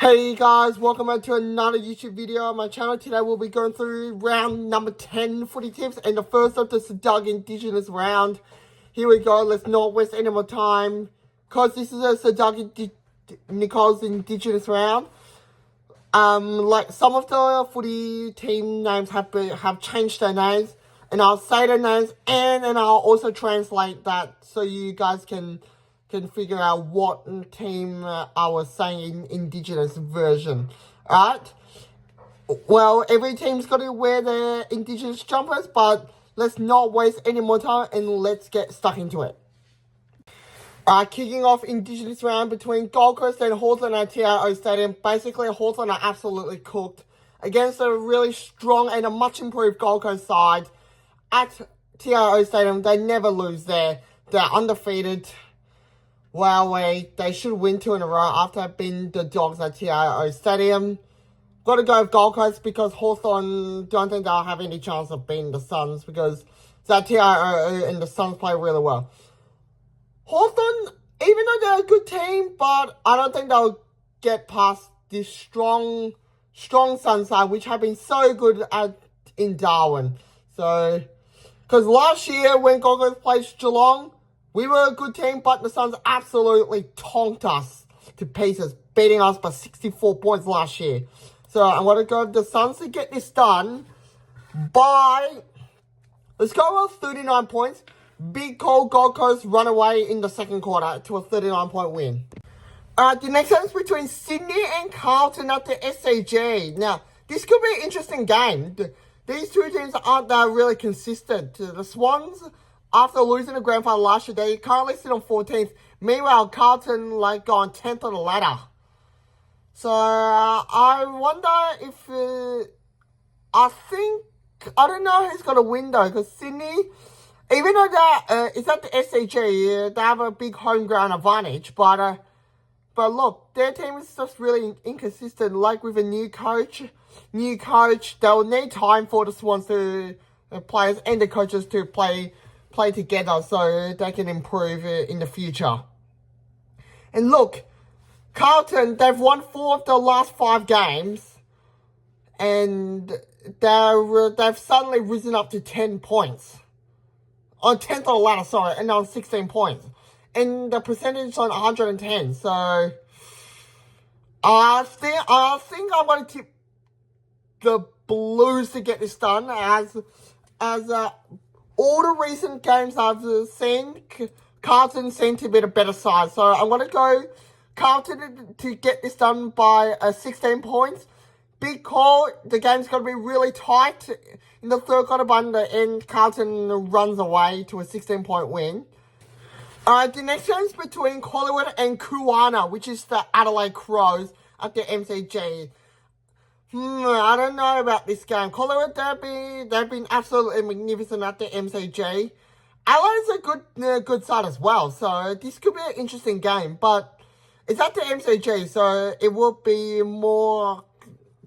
Hey guys, welcome back to another YouTube video on my channel. Today we'll be going through round number 10 footy tips and the first of the Sdnr indigenous round. Here we go, let's not waste any more time because this is a Sdnr Nicole's indigenous round. Like some of the footy team names have changed their names, and I'll say their names and I'll also translate that so you guys can figure out what team I was saying in indigenous version. Alright? Well, every team's got to wear their indigenous jumpers, but let's not waste any more time and let's get stuck into it. Kicking off indigenous round between Gold Coast and Hawthorn at TRO Stadium. Basically, Hawthorn are absolutely cooked against a really strong and a much improved Gold Coast side at TRO Stadium. They never lose there. They're undefeated. Wow, they should win 2 in a row after beating the Dogs at TRO Stadium. Got to go with Gold Coast because Hawthorn don't think they'll have any chance of beating the Suns because it's at TRO and the Suns play really well. Hawthorn, even though they're a good team, but I don't think they'll get past this strong Suns side, which have been so good in Darwin. So, because last year when Gold Coast played Geelong, we were a good team, but the Suns absolutely tonked us to pieces, beating us by 64 points last year. So I'm going to go with the Suns to get this done by, let's go with 39 points. Big call, Gold Coast run away in the second quarter to a 39-point win. The next game is between Sydney and Carlton at the SCG. Now, this could be an interesting game. These two teams aren't that really consistent. The Swans, after losing the grand final last year, they currently sit on 14th. Meanwhile, Carlton go on 10th on the ladder. So, I wonder if, I don't know who's going to win though, because Sydney, even though it's at the SCG, they have a big home ground advantage, but look, their team is just really inconsistent. Like with a new coach, they'll need time for the Swans to, players and the coaches to play together so they can improve in the future. And look, Carlton, they've won 4 of the last 5 games, and they've suddenly risen up to 10 points. On 10th on the ladder, sorry, and on 16 points. And the percentage is on 110, so I think I'm going to tip the Blues to get this done, as all the recent games I've seen, Carlton seem to be the better side. So I'm going to go Carlton to get this done by 16 points. Big call. The game's going to be really tight in the third quarter, but in the end, Carlton runs away to a 16-point win. The next game is between Collingwood and Kuwana, which is the Adelaide Crows at the MCG. I don't know about this game. Collingwood, they've been absolutely magnificent at the MCG. Adelaide's a good side as well, so this could be an interesting game, but it's at the MCG, so it will be more.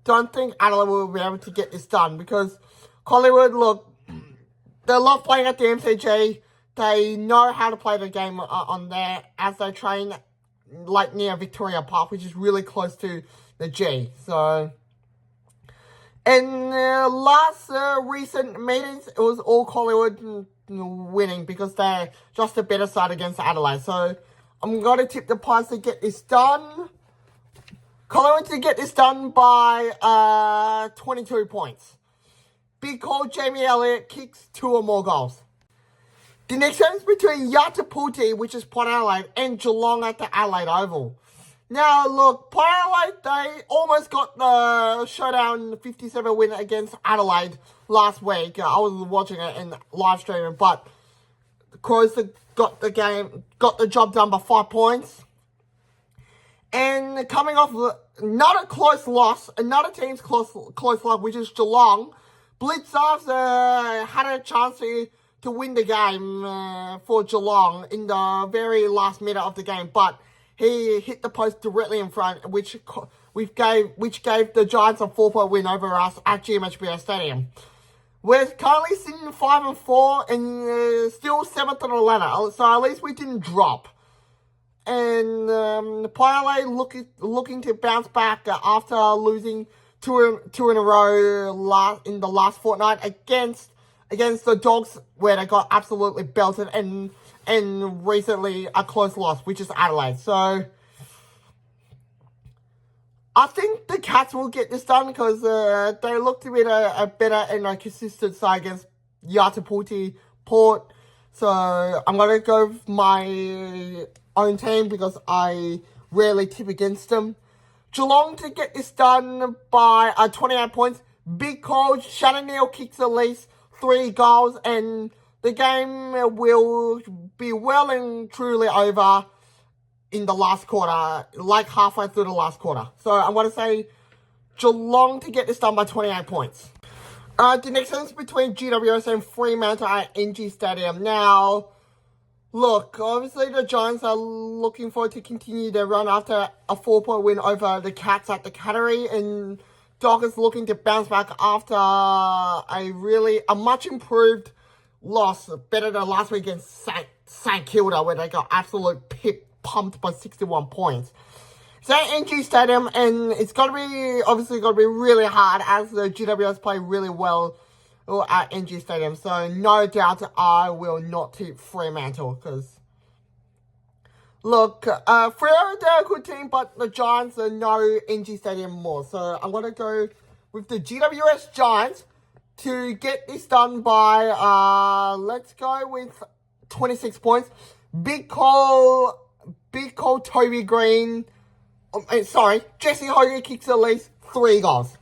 Don't think Adelaide will be able to get this done because Collingwood, look, they love playing at the MCG. They know how to play the game on there as they train like near Victoria Park, which is really close to the G. So, and last recent meetings, it was all Collingwood winning because they're just a better side against Adelaide. So I'm going to tip the Pies to get this done. Collingwood to get this done by 22 points. Big call, Jamie Elliott kicks 2 or more goals. The next game is between Yataputi, which is Port Adelaide, and Geelong at the Adelaide Oval. Now, look, Port Adelaide, they almost got the showdown 57 win against Adelaide last week. I was watching it and live streaming, but the Crows got the job done by 5 points. And coming off another close loss, another team's close loss, which is Geelong, Blitzarves had a chance to win the game for Geelong in the very last minute of the game, but he hit the post directly in front, which gave the Giants a 4-point win over us at GMHBA Stadium. We're currently sitting 5-4 and still 7th on the ladder, so at least we didn't drop. and Piolet looking to bounce back after losing two in a row in the last fortnight against the Dogs, where they got absolutely belted, and recently a close loss, which is Adelaide. So I think the Cats will get this done because they look to be a better and a consistent side against Yatapulti Port. So I'm going to go with my own team because I rarely tip against them. Geelong to get this done by 28 points. Big call. Shannon Neal kicks at least 3 goals, and the game will be well and truly over in the last quarter, like halfway through the last quarter. So I'm going to say Geelong to get this done by 28 points. The next one's between GWS and Fremantle at NG Stadium. Now, look, obviously the Giants are looking forward to continue their run after a 4-point win over the Cats at the Cattery, and Dockers looking to bounce back after a much improved loss, better than last week against St Kilda, where they got absolute pumped by 61 points. So NG Stadium, and it's obviously got to be really hard as the GWS play really well at NG Stadium. So no doubt I will not tip Fremantle because, look, Freo, they're a good team, but the Giants are no NG Stadium more. So I'm going to go with the GWS Giants to get this done by, let's go with 26 points. Big call, Toby Green. Jesse Hogan kicks at least 3 goals.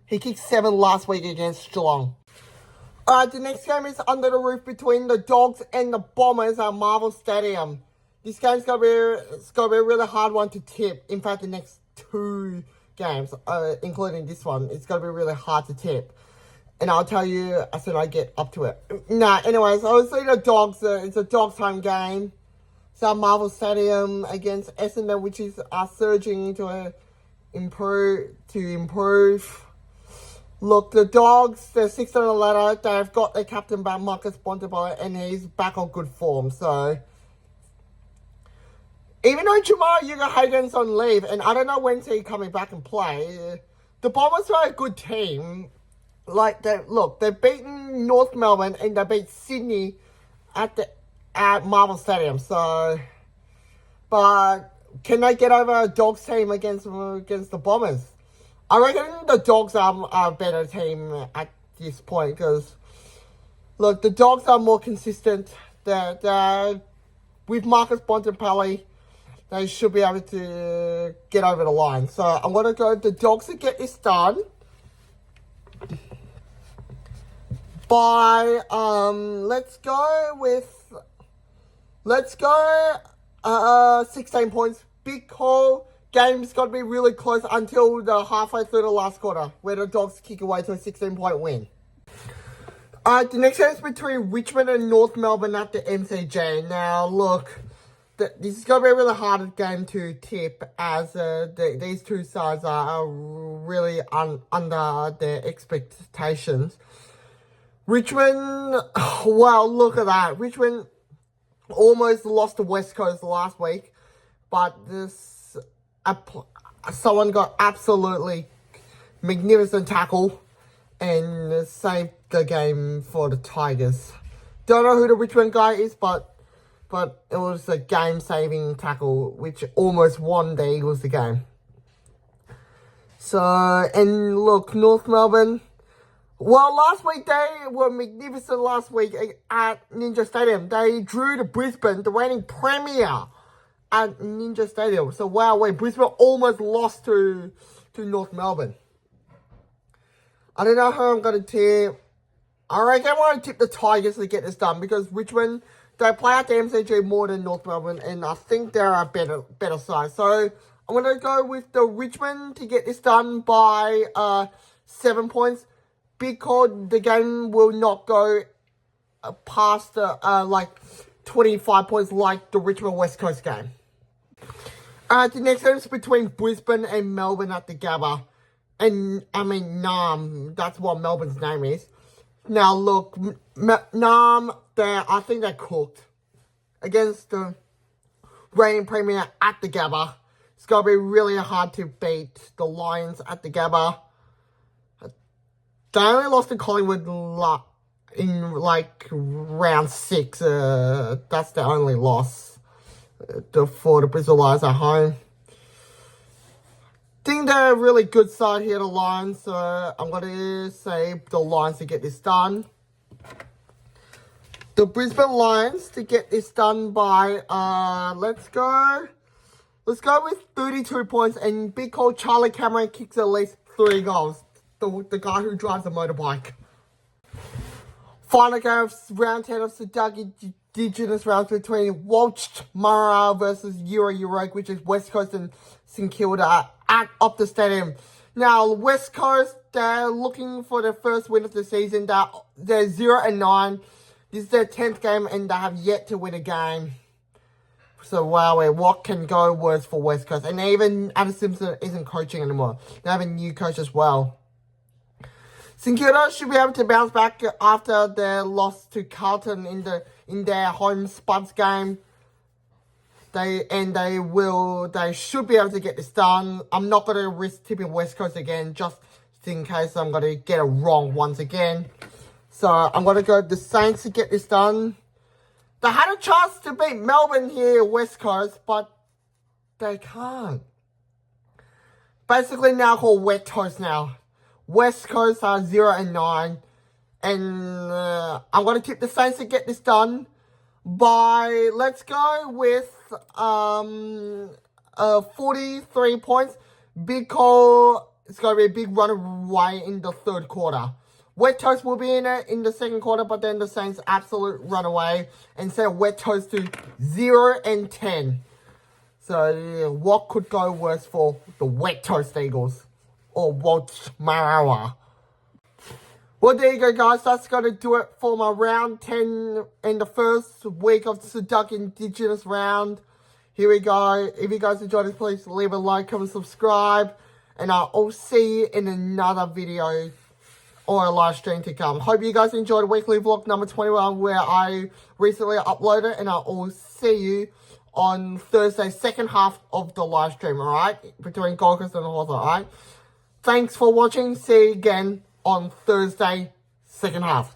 He kicked 7 last week against Geelong. The next game is under the roof between the Dogs and the Bombers at Marvel Stadium. This game's gonna be a really hard one to tip. In fact, the next 2 games, including this one, it's gonna be really hard to tip. And I'll tell you as soon as I get up to it. Anyways, obviously the Dogs, it's a Dogs home game. So Marvel Stadium against Essendon, which is surging to improve. Look, the Dogs, they're 6th on the ladder. They've got their captain back, Marcus Bontempelli, and he's back on good form. So even though Jamal Uga-Hagen's on leave, and I don't know when's he coming back and play, the Bombers are a good team. Like, they've beaten North Melbourne and they beat Sydney at Marvel Stadium. So, but can they get over a Dogs team against the Bombers? I reckon the Dogs are a better team at this point because, look, the Dogs are more consistent. They're with Marcus Bontempelli, they should be able to get over the line. So I'm going to go with the Dogs to get this done by, let's go 16 points. Big call. Game's got to be really close until the halfway through the last quarter, where the Dogs kick away to a 16-point win. The next game is between Richmond and North Melbourne at the MCG. Now, look, this is going to be a really hard game to tip as these two sides are really under their expectations. Richmond, well, look at that. Richmond almost lost to West Coast last week, but someone got absolutely magnificent tackle and saved the game for the Tigers. Don't know who the Richmond guy is, but it was a game-saving tackle which almost won the Eagles the game. So, and look, North Melbourne, well, last week they were magnificent last week at Ninja Stadium. They drew to Brisbane, the reigning premier, at Ninja Stadium. So, wow, Brisbane almost lost to North Melbourne. I don't know how I'm going to tip. I reckon I'm going to tip the Tigers to get this done because Richmond, they play at the MCG more than North Melbourne, and I think they're a better side. So, I'm going to go with the Richmond to get this done by 7 points. Big call, the game will not go past 25 points like the Richmond West Coast game. The next game is between Brisbane and Melbourne at the Gabba. And, Nam, that's what Melbourne's name is. Now, look, Nam, I think they're cooked. Against the reigning premier at the Gabba. It's going to be really hard to beat the Lions at the Gabba. They only lost to Collingwood in like round 6. That's the only loss for the Brisbane Lions at home. I think they're a really good side here, the Lions. So I'm going to say the Lions to get this done. The Brisbane Lions to get this done by, let's go with 32 points. And big call Charlie Cameron kicks at least 3 goals. The guy who drives a motorbike. Final game of round 10 of Sdnr indigenous rounds between Walsh Mara versus Europe, which is West Coast and St Kilda at Optus Stadium. Now, West Coast, they're looking for their first win of the season. They're 0-9. This is their 10th game and they have yet to win a game. So, wow, what can go worse for West Coast? And even Adam Simpson isn't coaching anymore. They have a new coach as well. St Kilda should be able to bounce back after their loss to Carlton in their home Spuds game. They should be able to get this done. I'm not going to risk tipping West Coast again, just in case I'm going to get it wrong once again. So I'm going to go the Saints to get this done. They had a chance to beat Melbourne here, West Coast, but they can't. Basically now called Wet Toast now. West Coast are 0-9. And I'm going to tip the Saints to get this done by, let's go with 43 points. Big call. It's going to be a big run away in the third quarter. Wet Toast will be in it in the second quarter, but then the Saints absolute run away and set Wet Toast to 0-10. So what could go worse for the Wet Toast Eagles or Walsh Marawa? Well, there you go, guys. That's going to do it for my round 10 in the first week of the Sdnr Indigenous round. Here we go. If you guys enjoyed this, please leave a like, comment, subscribe. And I'll see you in another video or a live stream to come. Hope you guys enjoyed weekly vlog number 21 where I recently uploaded. And I'll see you on Thursday, second half of the live stream, alright? Between Gold Coast and Hawthorn, alright? Thanks for watching. See you again on Thursday, second half.